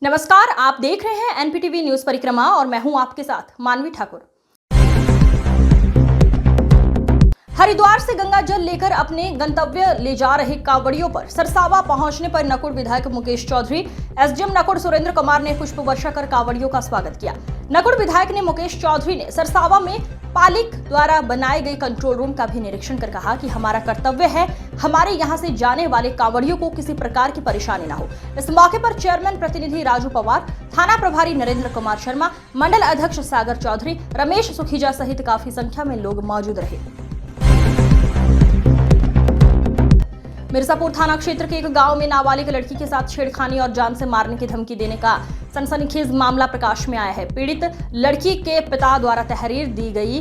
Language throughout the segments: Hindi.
नमस्कार, आप देख रहे हैं एनपीटीवी न्यूज परिक्रमा और मैं हूं आपके साथ मानवी ठाकुर। हरिद्वार से गंगा जल लेकर अपने गंतव्य ले जा रहे कांवड़ियों पर सरसावा पहुंचने पर नकुड़ विधायक मुकेश चौधरी, एसडीएम नकुड़ सुरेंद्र कुमार ने पुष्प वर्षा कर कांवड़ियों का स्वागत किया। नकुड़ विधायक ने मुकेश चौधरी ने सरसावा में पालिक द्वारा बनाए गए कंट्रोल रूम का भी निरीक्षण कर कहा कि हमारा कर्तव्य है हमारे यहां से जाने वाले कांवड़ियों को किसी प्रकार की परेशानी न हो। इस मौके पर चेयरमैन प्रतिनिधि राजू पवार, थाना प्रभारी नरेंद्र कुमार शर्मा, मंडल अध्यक्ष सागर चौधरी, रमेश सुखीजा सहित काफी संख्या में लोग मौजूद रहे। मिर्जापुर थाना क्षेत्र के एक गांव में नाबालिग लड़की के साथ छेड़खानी और जान से मारने की धमकी देने का सनसनीखेज मामला प्रकाश में आया है। पीड़ित लड़की के पिता द्वारा तहरीर दी गई,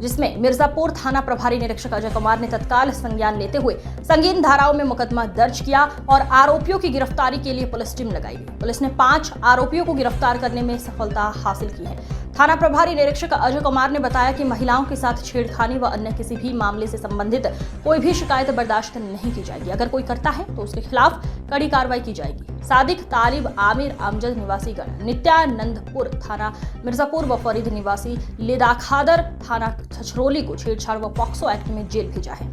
जिसमें मिर्जापुर थाना प्रभारी निरीक्षक अजय कुमार ने तत्काल संज्ञान लेते हुए संगीन धाराओं में मुकदमा दर्ज किया और आरोपियों की गिरफ्तारी के लिए पुलिस टीम लगाई गई। पुलिस ने 5 आरोपियों को गिरफ्तार करने में सफलता हासिल की है। थाना प्रभारी निरीक्षक अजय कुमार ने बताया कि महिलाओं के साथ छेड़खानी व अन्य किसी भी मामले से संबंधित कोई भी शिकायत बर्दाश्त नहीं की जाएगी। अगर कोई करता है तो उसके खिलाफ कड़ी कार्रवाई की जाएगी। सादिक, तालिब, आमिर, अमजद निवासी गण नित्यानंदपुर थाना मिर्जापुर व फरीद निवासी लेदाखादर थाना छछरौली को छेड़छाड़ व पॉक्सो एक्ट में जेल भेजा है।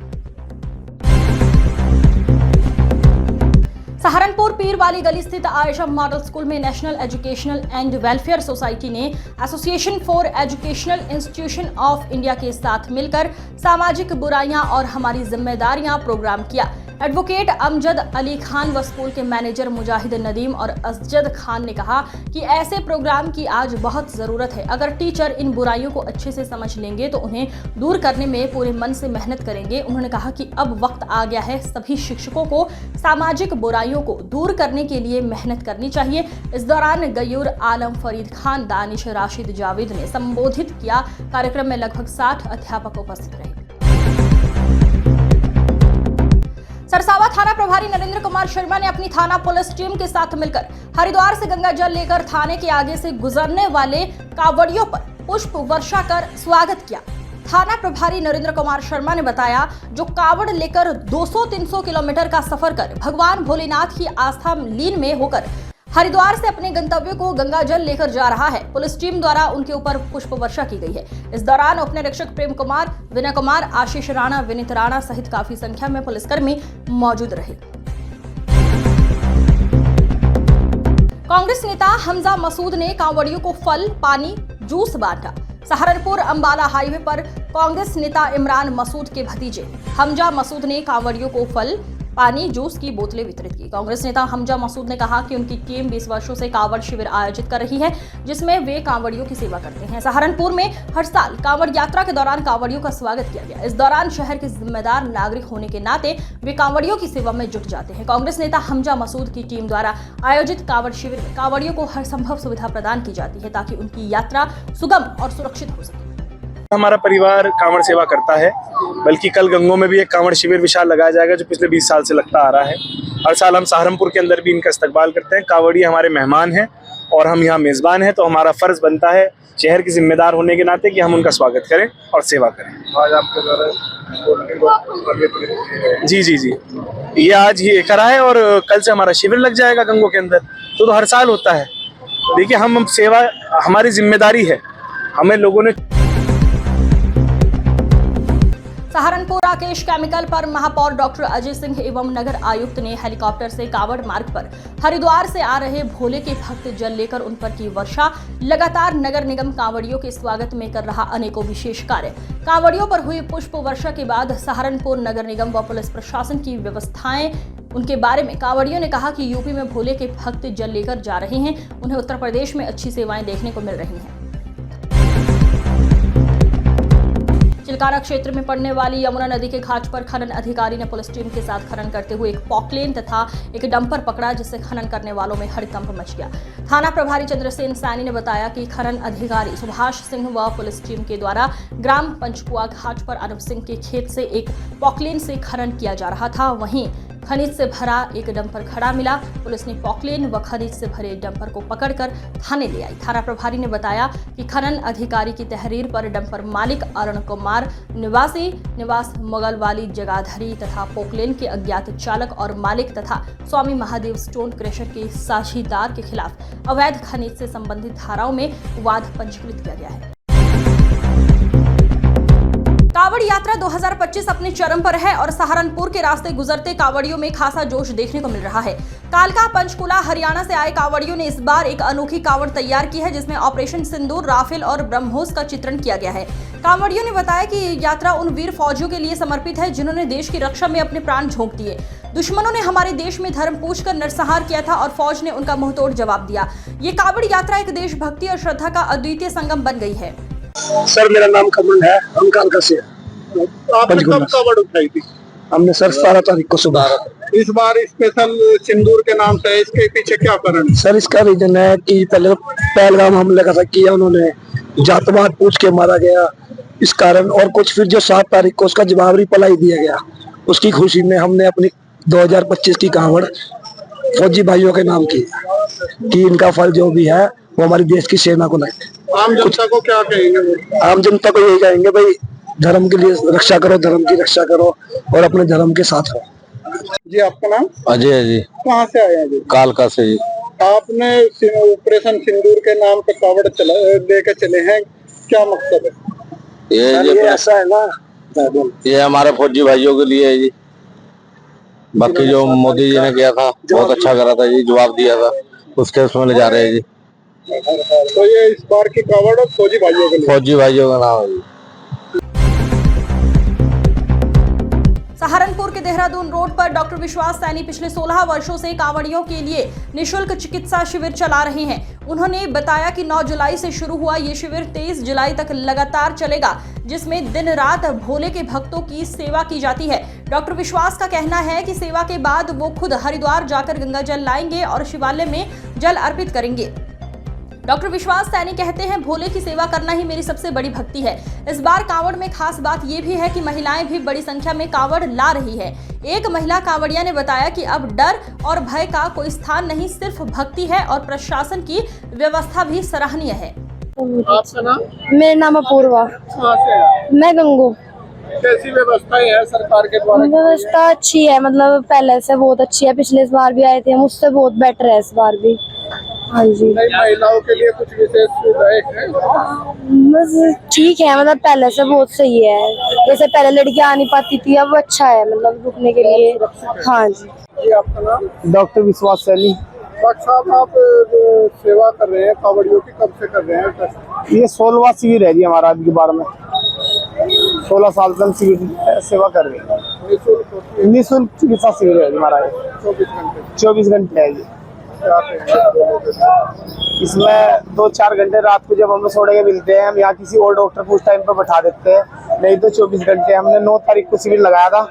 सहारनपुर पीर वाली गली स्थित आयशा मॉडल स्कूल में national educational and welfare society ने association for educational institution of India के साथ मिलकर सामाजिक बुराइयां और हमारी जिम्मेदारियां प्रोग्राम किया। एडवोकेट अमजद अली खान व स्कूल के मैनेजर मुजाहिद नदीम और असजद खान ने कहा कि ऐसे प्रोग्राम की आज बहुत ज़रूरत है। अगर टीचर इन बुराइयों को अच्छे से समझ लेंगे तो उन्हें दूर करने में पूरे मन से मेहनत करेंगे। उन्होंने कहा कि अब वक्त आ गया है सभी शिक्षकों को सामाजिक बुराइयों को दूर करने के लिए मेहनत करनी चाहिए। इस दौरान गयूर आलम, फरीद खान, दानिश, राशिद, जावेद ने संबोधित किया। कार्यक्रम में लगभग 60 अध्यापक उपस्थित रहे। सरसावा थाना प्रभारी नरेंद्र कुमार शर्मा ने अपनी थाना पुलिस टीम के साथ मिलकर हरिद्वार से गंगा जल लेकर थाने के आगे से गुजरने वाले कांवड़ियों पर पुष्प वर्षा कर स्वागत किया। थाना प्रभारी नरेंद्र कुमार शर्मा ने बताया, जो कांवड़ लेकर 200-300 किलोमीटर का सफर कर भगवान भोलेनाथ की आस्था लीन में होकर हरिद्वार से अपने गंतव्य को गंगा जल लेकर जा रहा है, पुलिस टीम द्वारा उनके ऊपर पुष्प वर्षा की गई है। इस दौरान उप निरीक्षक प्रेम कुमार, विनय कुमार, आशीष राणा, विनीत राणा सहित काफी संख्या में पुलिसकर्मी मौजूद रहे। कांग्रेस नेता हमजा मसूद ने कांवड़ियों को फल, पानी, जूस बांटा। सहारनपुर अंबाला हाईवे पर कांग्रेस नेता इमरान मसूद के भतीजे हमजा मसूद ने कांवड़ियों को फल, पानी, जूस की बोतलें वितरित की। कांग्रेस नेता हमजा मसूद ने कहा कि उनकी टीम 20 वर्षों से कांवड़ शिविर आयोजित कर रही है, जिसमें वे कांवड़ियों की सेवा करते हैं। सहारनपुर में हर साल कांवड़ यात्रा के दौरान कांवड़ियों का स्वागत किया गया। इस दौरान शहर के जिम्मेदार नागरिक होने के नाते वे कांवड़ियों की सेवा में जुट जाते हैं। कांग्रेस नेता हमजा मसूद की टीम द्वारा आयोजित कांवड़ शिविर में कांवड़ियों को हर संभव सुविधा प्रदान की जाती है ताकि उनकी यात्रा सुगम और सुरक्षित हो सके। हमारा परिवार कांवड़ सेवा करता है, बल्कि कल गंगों में भी एक कांवड़ शिविर विशाल लगाया जाएगा जो पिछले 20 साल से लगता आ रहा है। हर साल हम सहारनपुर के अंदर भी इनका इस्तकबाल करते हैं। कांवड़ी हमारे मेहमान हैं और हम यहाँ मेज़बान हैं, तो हमारा फ़र्ज़ बनता है शहर के जिम्मेदार होने के नाते कि हम उनका स्वागत करें और सेवा करें। आज आपके द्वारा जी ये आज ये करा है और कल से हमारा शिविर लग जाएगा गंगों के अंदर। तो हर साल होता है। देखिए, हम सेवा हमारी जिम्मेदारी है, हमें लोगों ने। सहारनपुर राकेश केमिकल पर महापौर डॉक्टर अजय सिंह एवं नगर आयुक्त ने हेलीकॉप्टर से कांवड़ मार्ग पर हरिद्वार से आ रहे भोले के भक्त जल लेकर उन पर की वर्षा। लगातार नगर निगम कांवड़ियों के स्वागत में कर रहा अनेकों विशेष कार्य। कांवड़ियों पर हुई पुष्प वर्षा के बाद सहारनपुर नगर निगम व पुलिस प्रशासन की व्यवस्थाएं उनके बारे में कांवड़ियों ने कहा कि यूपी में भोले के भक्त जल लेकर जा रहे हैं, उन्हें उत्तर प्रदेश में अच्छी सेवाएं देखने को मिल रही हैं। चिलकाना क्षेत्र में पड़ने वाली यमुना नदी के घाट पर खनन अधिकारी ने पुलिस टीम के साथ खनन करते हुए एक पॉकलेन तथा एक डंपर पकड़ा, जिससे खनन करने वालों में हड़कंप मच गया। थाना प्रभारी चंद्रसेन सैनी ने बताया कि खनन अधिकारी सुभाष सिंह व पुलिस टीम के द्वारा ग्राम पंचकुआ घाट पर अनूप सिंह के खेत से एक पॉकलेन से खनन किया जा रहा था। वहीं खनिज से भरा एक डंपर खड़ा मिला। पुलिस ने पॉकलेन व खनिज से भरे डंपर को पकड़कर थाने ले आई। थाना प्रभारी ने बताया कि खनन अधिकारी की तहरीर पर डंपर मालिक अरुण कुमार निवास मुगलवाली जगाधरी तथा पोकलेन के अज्ञात चालक और मालिक तथा स्वामी महादेव स्टोन क्रशर के साझीदार के खिलाफ अवैध खनिज से संबंधित धाराओं में वाद पंजीकृत किया गया है। कांवड़ यात्रा 2025 अपने चरम पर है और सहारनपुर के रास्ते गुजरते कांवड़ियों में खासा जोश देखने को मिल रहा है। कालका पंचकुला हरियाणा से आए कांवड़ियों ने इस बार एक अनोखी कांवड़ तैयार की है, जिसमें ऑपरेशन सिंदूर, राफेल और ब्रह्मोस का चित्रण किया गया है। कांवड़ियों ने बताया कि ये यात्रा उन वीर फौजियों के लिए समर्पित है जिन्होंने देश की रक्षा में अपने प्राण झोंक दिए। दुश्मनों ने हमारे देश में धर्म पूछकर नरसंहार किया था और फौज ने उनका मुंहतोड़ जवाब दिया। ये कांवड़ यात्रा एक देशभक्ति और श्रद्धा का अद्वितीय संगम बन गई है। सर, मेरा नाम कमल है, हम कालका से। आपने कब कावड़ उठाई थी? हमने सर 17 तारीख को सुबह। इस बार स्पेशल सिंदूर के नाम से, इसके पीछे क्या कारण है? सर, इसका रीजन है कि पहले पहलगाम हमले का किया उन्होंने, जातवाद पूछ के मारा गया इस कारण, और कुछ फिर जो 7 तारीख को उसका जवाब रिप्लाई दिया गया, उसकी खुशी में हमने अपनी 2025 की कांवड़ फौजी भाइयों के नाम की कि इनका फल जो भी है वो हमारी देश की सेना को लगे। आम जनता को क्या कहेंगे? आम जनता को यही कहेंगे, भाई धर्म के लिए रक्षा करो, धर्म की रक्षा करो और अपने धर्म के साथ रहो। जी, आपका नाम? अजय है जी। कहाँ से आए हैं जी? कालका से जी। आपने ऑपरेशन सिंदूर के नाम पे कावड़ लेके चले हैं, क्या मकसद है? ये ऐसा है ना, ये हमारे फौजी भाइयों के लिए है जी। बाकी जो मोदी जी ने किया था बहुत अच्छा करा था जी, जवाब दिया था, उसके उसमें ले जा रहे हैं जी। तो ये इस बार की कावड़ फौजी भाइयों के लिए? फौजी भाइयों का नाम है जी। सहारनपुर के देहरादून रोड पर डॉक्टर विश्वास सैनी पिछले 16 वर्षों से कांवड़ियों के लिए निशुल्क चिकित्सा शिविर चला रहे हैं। उन्होंने बताया कि 9 जुलाई से शुरू हुआ ये शिविर 23 जुलाई तक लगातार चलेगा, जिसमें दिन रात भोले के भक्तों की सेवा की जाती है। डॉक्टर विश्वास का कहना है कि सेवा के बाद वो खुद हरिद्वार जाकर गंगा जल लाएंगे और शिवालय में जल अर्पित करेंगे। डॉक्टर विश्वास सैनी कहते हैं, भोले की सेवा करना ही मेरी सबसे बड़ी भक्ति है। इस बार कांवड़ में खास बात यह भी है कि महिलाएं भी बड़ी संख्या में कांवड़ ला रही है। एक महिला कांवड़िया ने बताया कि अब डर और भय का कोई स्थान नहीं, सिर्फ भक्ति है और प्रशासन की व्यवस्था भी सराहनीय है। आपका नाम? मेरा नाम अपूर्वा। कहाँ से है? मैं गंगू। कैसी व्यवस्थाएं है सरकार के द्वारा? व्यवस्था अच्छी है, मतलब पहले से बहुत अच्छी है। पिछले बार भी आए थे हम, उससे बहुत बेटर है इस बार भी। हाँ जी। नई महिलाओं के लिए कुछ विशेष सुविधाएं हैं? बस ठीक है, मतलब पहले से बहुत सही है। जैसे पहले लड़कियां आ नहीं पाती थी, अब अच्छा है, मतलब रुकने के लिए। हाँ जी। जी, आपका नाम? डॉक्टर विश्वास सैनी। डॉक्टर साहब, आप सेवा कर रहे हैं कावड़ियों की, कब से कर रहे हैं? ये 16वां शिविर है जी हमारा अभी के बार में। 16 साल से हम शिविर सेवा कर रहे हैं। निःशुल्क चिकित्सा शिविर है हमारा, 24 घंटे है जी। इसमें 2-4 घंटे रात को जब हमें सोने के मिलते हैं, हम यहाँ किसी और डॉक्टर को उस टाइम पर बैठा देते हैं, नहीं तो 24 घंटे। हमने 9 तारीख को शिविर लगाया था।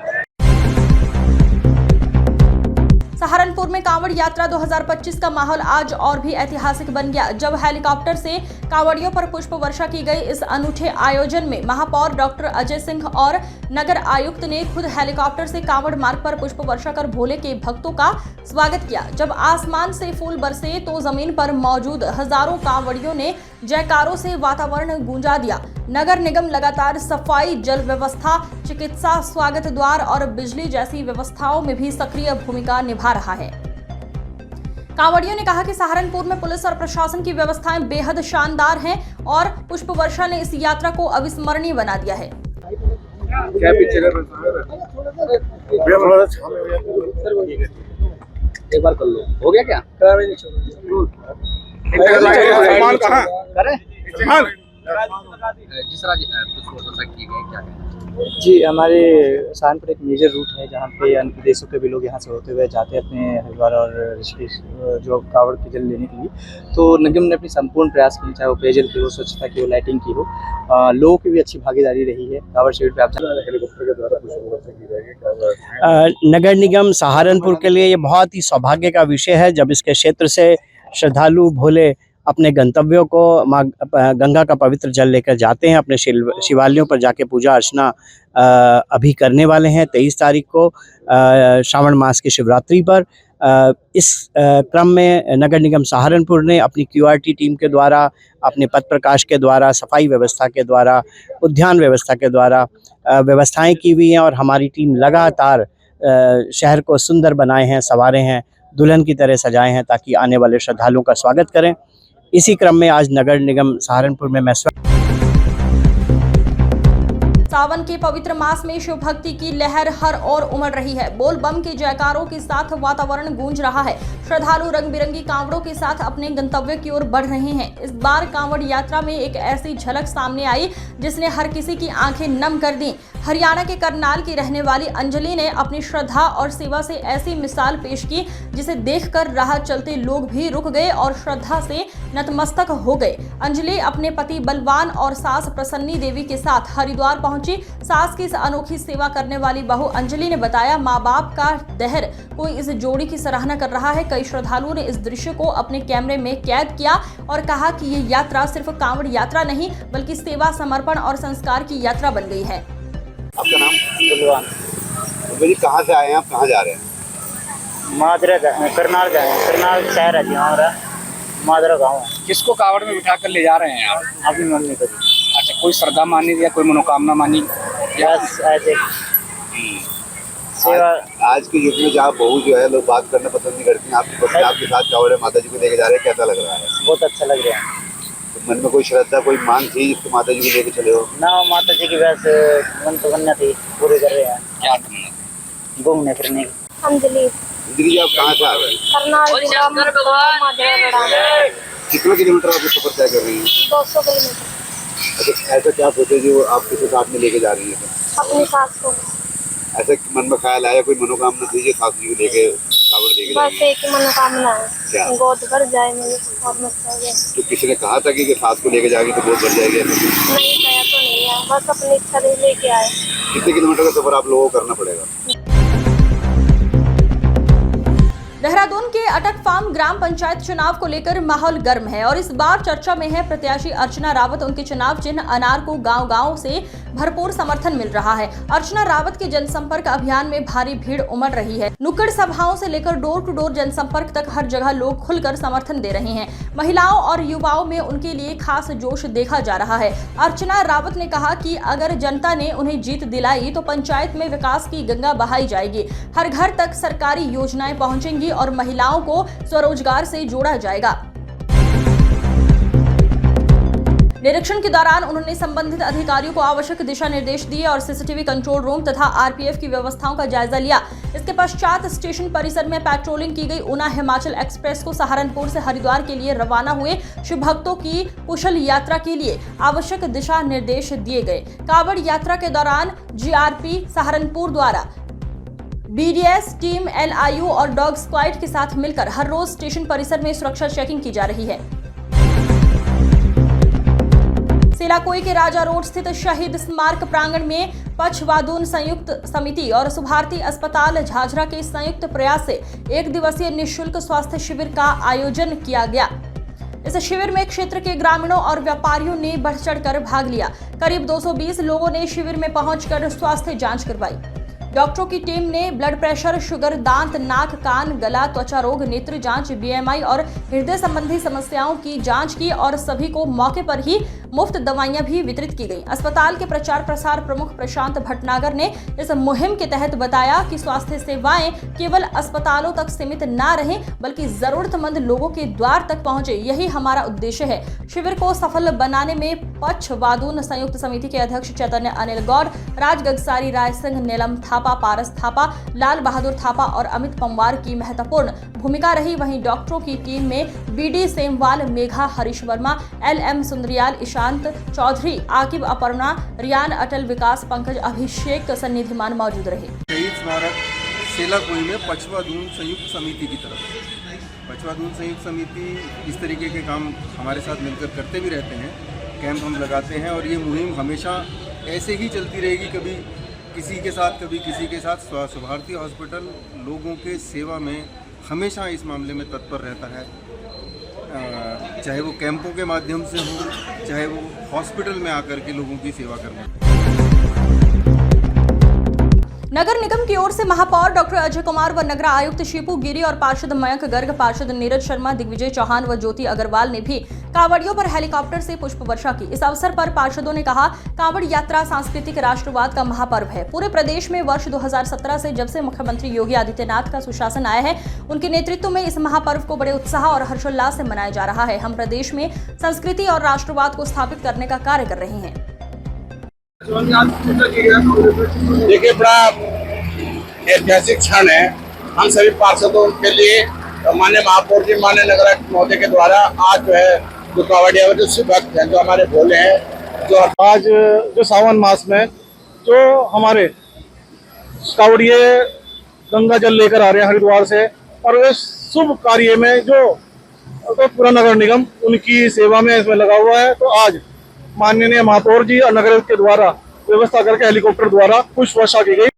सहारनपुर में कांवड़ यात्रा 2025 का माहौल आज और भी ऐतिहासिक बन गया, जब हेलीकॉप्टर से कांवड़ियों पर पुष्प वर्षा की गई। इस अनूठे आयोजन में महापौर डॉक्टर अजय सिंह और नगर आयुक्त ने खुद हेलीकॉप्टर से कांवड़ मार्ग पर पुष्प वर्षा कर भोले के भक्तों का स्वागत किया। जब आसमान से फूल बरसे तो जमीन पर मौजूद हजारों कांवड़ियों ने जयकारों से वातावरण गूंजा दिया। नगर निगम लगातार सफाई, जल व्यवस्था, चिकित्सा, स्वागत द्वार और बिजली जैसी व्यवस्थाओं में भी सक्रिय भूमिका निभा रहा है। कांवड़ियों ने कहा कि सहारनपुर में पुलिस और प्रशासन की व्यवस्थाएं बेहद शानदार हैं और पुष्प वर्षा ने इस यात्रा को अविस्मरणीय बना दिया है। क्या पीछे एक बार कर लो, हो गया क्या? सामान कहाँ? सामान जिस राज्य की गई क्या कहना? जी, हमारे सहारनपुर एक मेजर रूट है जहाँ पे अन्य देशों के भी लोग यहाँ से होते हुए जाते हैं अपने हरिद्वार और ऋषिकेश जो कावड़ के जल लेने के लिए। तो निगम ने अपनी संपूर्ण प्रयास किए, चाहे वो पेयजल की हो, स्वच्छता की हो, लाइटिंग की हो, लोगों की भी अच्छी भागीदारी रही है। कावड़ शिविर पे आप हेलीकॉप्टर के द्वारा पुष्प की जाएगी। नगर निगम सहारनपुर के लिए ये बहुत ही सौभाग्य का विषय है जब इसके क्षेत्र से श्रद्धालु भोले अपने गंतव्यों को माँ गंगा का पवित्र जल लेकर जाते हैं। अपने शिवालयों पर जाके पूजा अर्चना अभी करने वाले हैं 23 तारीख को श्रावण मास की शिवरात्रि पर। इस क्रम में नगर निगम सहारनपुर ने अपनी QRT टीम के द्वारा, अपने पथ प्रकाश के द्वारा, सफाई व्यवस्था के द्वारा, उद्यान व्यवस्था के द्वारा व्यवस्थाएं की हुई हैं और हमारी टीम लगातार शहर को सुंदर बनाए हैं, संवारे हैं, दुल्हन की तरह सजाए हैं ताकि आने वाले श्रद्धालुओं का स्वागत करें। इसी क्रम में आज नगर निगम सहारनपुर में मैं सावन के पवित्र मास में शिव भक्ति की लहर हर ओर उमड़ रही है। बोल बम के जयकारों के साथ वातावरण गूंज रहा है। श्रद्धालु रंग बिरंगी कांवड़ों के साथ अपने गंतव्य की ओर बढ़ रहे हैं। इस बार कांवड़ यात्रा में एक ऐसी झलक सामने आई जिसने हर किसी की आंखें नम कर दी। हरियाणा के करनाल की रहने वाली अंजलि ने अपनी श्रद्धा और सेवा से ऐसी मिसाल पेश की जिसे देखकर राह चलते लोग भी रुक गए और श्रद्धा से नतमस्तक हो गए। अंजलि अपने पति बलवान और सास प्रसन्नी देवी के साथ हरिद्वार पहुंची। सास की इस अनोखी सेवा करने वाली बहू अंजलि ने बताया, माँ बाप का दहर कोई इस जोड़ी की सराहना कर रहा है। कई श्रद्धालुओं ने इस दृश्य को अपने कैमरे में कैद किया और कहा कि ये यात्रा सिर्फ कांवड़ यात्रा नहीं बल्कि सेवा, समर्पण और संस्कार की यात्रा बन गई है। आपका नाम? बलवान। तो कहाँ से आए हैं आप, कहाँ जा रहे हैं? मादरा करनाल गए हैं। करनाल शहर है जी हमारा, मादरा गाँव है। किसको कावड़ में बिठा कर ले जा रहे हैं आप? अपनी मम्मी को। अच्छा, कोई श्रद्धा मानी या कोई मनोकामना मानी? बस ऐसे सेवा। आज के युग में जहाँ बहू जो है लोग बात करना पसंद नहीं करती हैं, आपकी पत्नी आपके साथ कावड़ माता जी को लेके जा रहे हैं, कैसा लग रहा है? बहुत अच्छा लग रहा है। तो मन में कोई श्रद्धा, कोई मांग थी जिसको माता जी को लेके चले हो? ना, माता जी की वैसे मन तो बनना थी, पूरी कर रहे हैं। क्या करना? घूमने फिरने की। अंजलि। जी, आप कहाँ से आ रहे हैं? करनाल जिला मादरा। कितने किलोमीटर आप सफर तय कर रही हैं? 200 किलोमीटर। अच्छा, ऐसा क्या सोचे जो आप किसी साथ में लेके जा रही है? अपनी सास को। ऐसे मन में ख्याल आया, कोई मनोकामना थी जो सास जी को लेके कावड़ लेके जा रही बस एक ही मनोकामना है, क्या? गोद भर जाए मेरी और मस्त हो जाए। तो किसी ने कहा था कि सास को लेके जाएगी तो गोद भर जाएगी? नहीं, कहा तो नहीं है, बस अपनी इच्छा से लेके आए। कितने किलोमीटर का सफर आप लोगों को करना पड़ेगा? देहरादून के अटक फार्म ग्राम पंचायत चुनाव को लेकर माहौल गर्म है और इस बार चर्चा में है प्रत्याशी अर्चना रावत। उनके चुनाव चिन्ह अनार को गांव-गांव से भरपूर समर्थन मिल रहा है। अर्चना रावत के जनसंपर्क अभियान में भारी भीड़ उमड़ रही है। नुक्कड़ सभाओं से लेकर डोर टू डोर जनसंपर्क तक हर जगह लोग खुलकर समर्थन दे रहे हैं। महिलाओं और युवाओं में उनके लिए खास जोश देखा जा रहा है। अर्चना रावत ने कहा कि अगर जनता ने उन्हें जीत दिलाई तो पंचायत में विकास की गंगा बहाई जाएगी, हर घर तक सरकारी योजनाएं पहुंचेंगी और महिलाओं को स्वरोजगार से जोड़ा जाएगा। निरीक्षण के दौरान उन्होंने संबंधित अधिकारियों को आवश्यक दिशा निर्देश दिए और सीसीटीवी कंट्रोल रूम तथा आरपीएफ की व्यवस्थाओं का जायजा लिया। इसके पश्चात स्टेशन परिसर में पेट्रोलिंग की गई। ऊना हिमाचल एक्सप्रेस को सहारनपुर से हरिद्वार के लिए रवाना हुए शिव भक्तों की कुशल यात्रा के लिए आवश्यक दिशा निर्देश दिए गए। कावड़ यात्रा के दौरान जीआरपी सहारनपुर द्वारा बीडीएस टीम, एलआईयू और डॉग स्क्वाड के साथ मिलकर हर रोज स्टेशन परिसर में सुरक्षा चेकिंग की जा रही है। सेलाकोई के राजा रोड स्थित शहीद स्मारक प्रांगण में पछवादून संयुक्त समिति और सुभारती अस्पताल झाझरा के संयुक्त प्रयास से 1 दिवसीय निःशुल्क स्वास्थ्य शिविर का आयोजन किया गया। इस शिविर में क्षेत्र के ग्रामीणों और व्यापारियों ने बढ़ चढ़कर भाग लिया। करीब 220 लोगों ने शिविर में पहुंचकर स्वास्थ्य जांच करवाई। डॉक्टरों की टीम ने ब्लड प्रेशर, शुगर, दांत, नाक, कान, गला, त्वचा रोग, नेत्र जांच, बीएमआई और हृदय संबंधी समस्याओं की जांच की और सभी को मौके पर ही मुफ्त दवाइयां भी वितरित की गई। अस्पताल के प्रचार प्रसार प्रमुख प्रशांत भटनागर ने इस मुहिम के तहत बताया कि स्वास्थ्य सेवाएं केवल अस्पतालों तक सीमित न रहें बल्कि जरूरतमंद लोगों के द्वार तक पहुंचे, यही हमारा उद्देश्य है। शिविर को सफल बनाने में पछवादून संयुक्त समिति के अध्यक्ष चैतन्य अनिल गौड़, राज गगसारी, राय सिंह, नीलम थापा, पारस थापा, लाल बहादुर थापा और अमित पंवार की महत्वपूर्ण भूमिका रही। वहीं डॉक्टरों की टीम में बीडी सेमवाल, मेघा, हरीश वर्मा, एलएम सुंदरियाल, ईशांत चौधरी, आकिब अपर्णा, रियान अटल, विकास पंकज, अभिषेक सन्निधिमान मौजूद रहे। शहीद स्मारक सेलाकोई में पछवादून संयुक्त समिति की तरफ, पछवादून संयुक्त समिति इस तरीके के काम हमारे साथ मिलकर करते भी रहते हैं। कैंप हम लगाते हैं और ये मुहिम हमेशा ऐसे ही चलती रहेगी, कभी किसी के साथ कभी किसी के साथ। सुभारती हॉस्पिटल लोगों के सेवा में हमेशा इस मामले में तत्पर रहता है। चाहे वो कैंपों के माध्यम से हो, चाहे वो हॉस्पिटल में आकर के लोगों की सेवा करना। नगर निगम की ओर से महापौर डॉक्टर अजय कुमार व नगर आयुक्त शिपू गिरी और पार्षद मयंक गर्ग, पार्षद नीरज शर्मा, दिग्विजय चौहान व ज्योति अग्रवाल ने भी कांवड़ियों पर हेलीकॉप्टर से पुष्प वर्षा की। इस अवसर पर पार्षदों ने कहा, कांवड़ यात्रा सांस्कृतिक राष्ट्रवाद का महापर्व है। पूरे प्रदेश में वर्ष 2017 से जब से मुख्यमंत्री योगी आदित्यनाथ का सुशासन आया है, उनके नेतृत्व में इस महापर्व को बड़े उत्साह और हर्षोल्लास से मनाया जा रहा है। हम प्रदेश में संस्कृति और राष्ट्रवाद को स्थापित करने का कार्य कर रहे हैं। देखिए, बड़ा ऐतिहासिक क्षण है हम सभी पार्षदों के लिए। माननीय महापौर जी, माननीय नगर आयुक्त महोदय के द्वारा आज जो है जो कांवड़िया जो शिव भक्त हैं, जो हमारे भोले हैं, जो आज जो सावन मास में जो हमारे कांवड़िए गंगा जल लेकर आ रहे हैं हरिद्वार से, और इस शुभ कार्य में जो तो पूरा नगर निगम उनकी सेवा में इसमें लगा हुआ है। तो आज माननीय महापौर जी और नगर के द्वारा व्यवस्था करके हेलीकॉप्टर द्वारा पुष्प वर्षा की गई।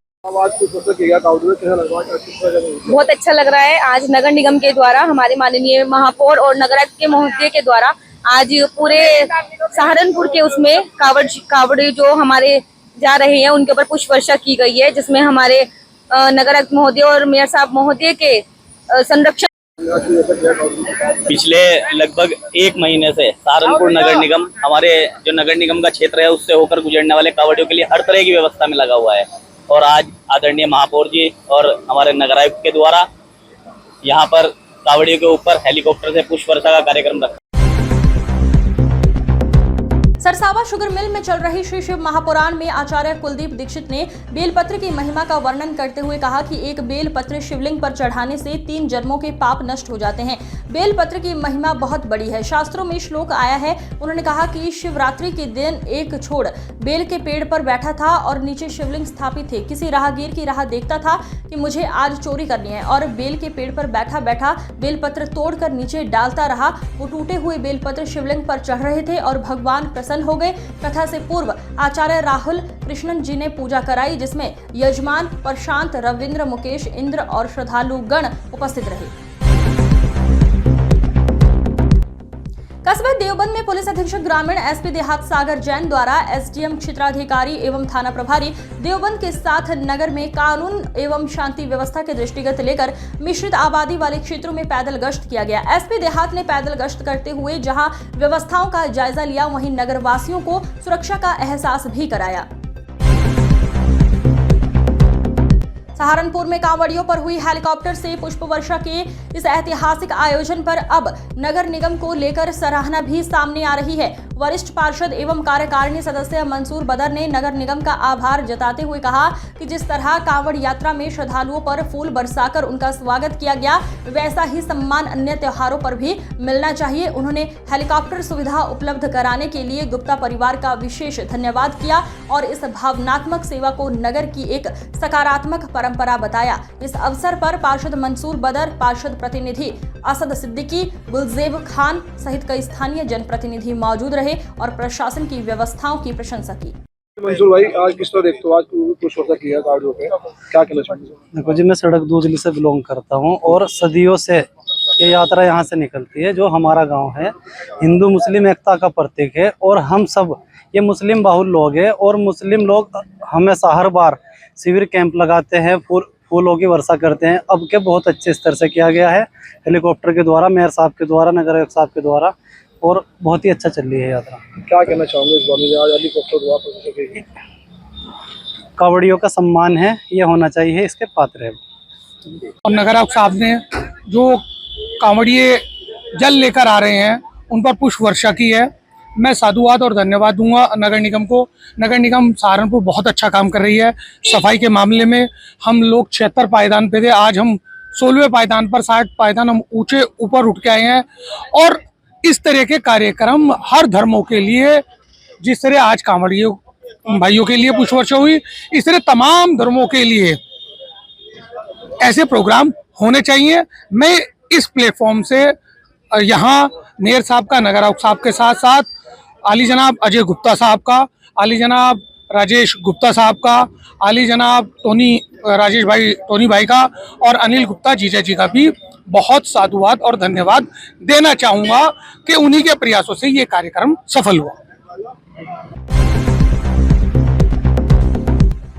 बहुत अच्छा लग रहा है। आज नगर निगम के द्वारा, हमारे माननीय महापौर और नगर आयुक्त के महोदय के द्वारा आज पूरे सहारनपुर के उसमें कावड़ जो हमारे जा रहे हैं उनके ऊपर पुष्प वर्षा की गई है, जिसमें हमारे नगर आयुक्त महोदय और मेयर साहब महोदय के संरक्षण। पिछले लगभग 1 महीने से सहारनपुर नगर निगम, हमारे जो नगर निगम का क्षेत्र है उससे होकर गुजरने वाले कांवड़ियों के लिए हर तरह की व्यवस्था में लगा हुआ है। और आज आदरणीय महापौर जी और हमारे नगर आयुक्त के द्वारा यहाँ पर कांवड़ियों के ऊपर हेलीकॉप्टर से पुष्प वर्षा का कार्यक्रम रखा। सरसावा शुगर मिल में चल रही श्री शिव महापुराण में आचार्य कुलदीप दीक्षित ने बेलपत्र की महिमा का वर्णन करते हुए कहा कि एक बेलपत्र शिवलिंग पर चढ़ाने से 3 जन्मों के पाप नष्ट हो जाते हैं। बेलपत्र की महिमा बहुत बड़ी है, शास्त्रों में श्लोक आया है। उन्होंने कहा कि शिवरात्रि के दिन एक छोड़ बेल के पेड़ पर बैठा था और नीचे शिवलिंग स्थापित थे। किसी राहगीर की राह देखता था कि मुझे आज चोरी करनी है और बेल के पेड़ पर बैठा बैठा बेलपत्र तोड़कर नीचे डालता रहा। वो टूटे हुए बेलपत्र शिवलिंग पर चढ़ रहे थे और भगवान प्रसन्न हो गए। कथा से पूर्व आचार्य राहुल कृष्णन जी ने पूजा कराई, जिसमें यजमान प्रशांत, रविंद्र, मुकेश, इंद्र और श्रद्धालु गण उपस्थित रहे। कस्बा देवबंद में पुलिस अधीक्षक ग्रामीण एसपी देहात सागर जैन द्वारा एसडीएम क्षेत्राधिकारी एवं थाना प्रभारी देवबंद के साथ नगर में कानून एवं शांति व्यवस्था के दृष्टिगत लेकर मिश्रित आबादी वाले क्षेत्रों में पैदल गश्त किया गया। एसपी देहात ने पैदल गश्त करते हुए जहां व्यवस्थाओं का जायजा लिया, वहीं नगर वासियों को सुरक्षा का एहसास भी कराया। सहारनपुर में कांवड़ियों पर हुई हेलीकॉप्टर से पुष्प वर्षा के इस ऐतिहासिक आयोजन पर अब नगर निगम को लेकर सराहना भी सामने आ रही है। वरिष्ठ पार्षद एवं कार्यकारिणी सदस्य मंसूर बदर ने नगर निगम का आभार जताते हुए कहा कि जिस तरह कांवड़ यात्रा में श्रद्धालुओं पर फूल बरसाकर उनका स्वागत किया गया, वैसा ही सम्मान अन्य त्योहारों पर भी मिलना चाहिए। उन्होंने हेलीकॉप्टर सुविधा उपलब्ध कराने के लिए गुप्ता परिवार का विशेष धन्यवाद किया और इस भावनात्मक सेवा को नगर की एक सकारात्मक परंपरा बताया। इस अवसर पर पार्षद मंसूर बदर, पार्षद प्रतिनिधि असद सिद्दीकी, गुलजेब खान सहित कई स्थानीय जनप्रतिनिधि मौजूद रहे और प्रशासन की व्यवस्थाओं की प्रशंसा की। मंसूर भाई, आज किस तरह देखते हो, आज कुछ वर्षा किया कांवड़ियों पे, क्या कहना चाहेंगे? देखो जी, मैं सड़क दूजली से बिलोंग करता हूँ और सदियों से ये यात्रा यहाँ से निकलती है। जो हमारा गांव है हिंदू मुस्लिम एकता का प्रतीक है और हम सब ये मुस्लिम बाहुल लोग हैं और मुस्लिम लोग हमेशा हर बार शिविर कैंप लगाते हैं, फूलों की वर्षा करते हैं। अब के बहुत अच्छे स्तर से किया गया है हेलीकॉप्टर के द्वारा, मेयर साहब के द्वारा, नगर आयुक्त साहब के द्वारा, और बहुत ही अच्छा चल रही है यात्रा। क्या कहना चाहूँगे इस बारे में, आज हेलीकॉप्टर द्वारा कांवड़ियों का सम्मान है, ये होना चाहिए, इसके पात्र है। और नगर आयुक्त साहब ने जो कांवड़िए जल लेकर आ रहे हैं उन पर पुष्प वर्षा की है, मैं साधुवाद और धन्यवाद दूंगा नगर निगम को। नगर निगम सहारनपुर बहुत अच्छा काम कर रही है सफाई के मामले में। हम लोग 76 पायदान पे थे, आज हम 16वें पायदान पर, 60 पायदान हम ऊंचे ऊपर उठ के आए हैं। और इस तरह के कार्यक्रम हर धर्मों के लिए, जिस तरह आज कांवड़ियों भाइयों के लिए पुष्प वर्षा हुई, इस तरह तमाम धर्मों के लिए ऐसे प्रोग्राम होने चाहिए। मैं इस प्लेटफॉर्म से यहाँ मेयर साहब का, नगर आयुक्त साहब के साथ साथ आली जनाब अजय गुप्ता साहब का, आली जनाब राजेश गुप्ता साहब का, आली जनाब टोनी भाई का और अनिल गुप्ता जीजा जी का भी बहुत साधुवाद और धन्यवाद देना चाहूंगा कि उन्हीं के प्रयासों से ये कार्यक्रम सफल हुआ।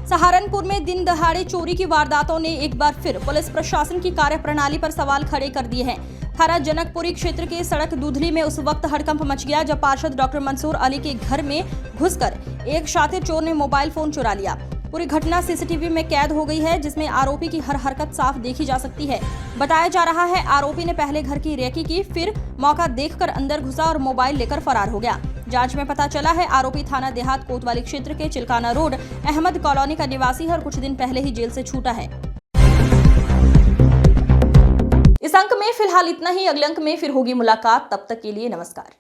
सहारनपुर में दिन दहाड़े चोरी की वारदातों ने एक बार फिर पुलिस प्रशासन की कार्यप्रणाली पर सवाल खड़े कर दिए हैं। थाना जनकपुरी क्षेत्र के सड़क दूधली में उस वक्त हड़कंप मच गया जब पार्षद डॉक्टर मंसूर अली के घर में घुसकर एक शातिर चोर ने मोबाइल फोन चुरा लिया। पूरी घटना सीसीटीवी में कैद हो गई है, जिसमें आरोपी की हर हरकत साफ देखी जा सकती है। बताया जा रहा है आरोपी ने पहले घर की रेकी की, फिर मौका देखकर अंदर घुसा और मोबाइल लेकर फरार हो गया। जांच में पता चला है आरोपी थाना देहात कोतवाली क्षेत्र के चिलकाना रोड अहमद कॉलोनी का निवासी है और कुछ दिन पहले ही जेल से छूटा है। इस अंक में फिलहाल इतना ही। अगले अंक में फिर होगी मुलाकात। तब तक के लिए नमस्कार।